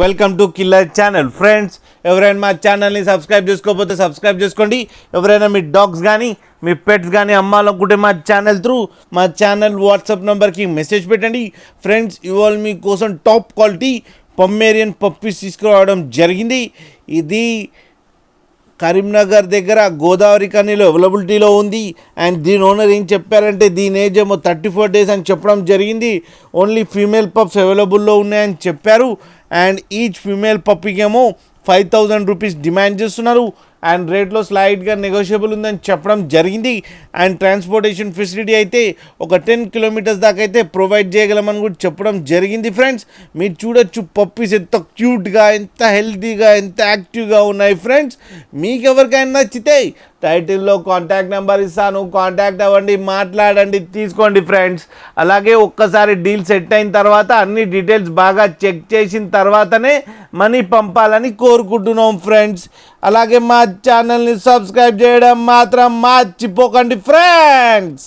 Welcome to killer channel friends. ఎవరైనా మా ఛానల్ని సబ్స్క్రైబ్ చేసుకోకపోతే సబ్స్క్రైబ్ చేసుకోండి. ఎవరైనా మీ డాగ్స్ కానీ మీ పెట్స్ కానీ అమ్మాలనుకుంటే మా ఛానల్ త్రూ మా ఛానల్ వాట్సాప్ నెంబర్కి మెసేజ్ పెట్టండి. ఫ్రెండ్స్, ఇవాళ మీకోసం టాప్ క్వాలిటీ పొమేరియన్ పప్పీస్ తీసుకురావడం జరిగింది. ఇది కరీంనగర్ దగ్గర గోదావరి కనీలో అవైలబిలిటీలో ఉంది. అండ్ దీని ఓనర్ ఏం చెప్పారంటే దీని ఏజ్ ఏమో 34 days అని చెప్పడం జరిగింది. ఓన్లీ ఫీమేల్ పప్స్ అవైలబుల్లో ఉన్నాయని చెప్పారు. అండ్ ఈచ్ ఫీమేల్ పప్పీకి ఏమో 5,000 రూపీస్ డిమాండ్ చేస్తున్నారు. అండ్ రేట్లో స్లైడ్గా నెగోషియబుల్ ఉందని చెప్పడం జరిగింది. అండ్ ట్రాన్స్పోర్టేషన్ ఫెసిలిటీ అయితే ఒక 10 kilometers దాకా అయితే ప్రొవైడ్ చేయగలమని కూడా చెప్పడం జరిగింది. ఫ్రెండ్స్, మీరు చూడొచ్చు పప్పీస్ ఎంత క్యూట్గా, ఎంత హెల్తీగా, ఎంత యాక్టివ్గా ఉన్నాయి. ఫ్రెండ్స్, మీకు ఎవరికైనా నచ్చితే టైటిల్లో కాంటాక్ట్ నెంబర్ ఇస్తాను, కాంటాక్ట్ అవ్వండి, మాట్లాడండి, తీసుకోండి. ఫ్రెండ్స్, అలాగే ఒక్కసారి డీల్ సెట్ అయిన తర్వాత అన్ని డీటెయిల్స్ బాగా చెక్ చేసిన తర్వాతనే మనీ పంపాలని కోరుకుంటున్నాం. ఫ్రెండ్స్, అలాగే మా ఛానల్ని సబ్స్క్రైబ్ చేయడం మాత్రం మర్చిపోకండి. ఫ్రెండ్స్.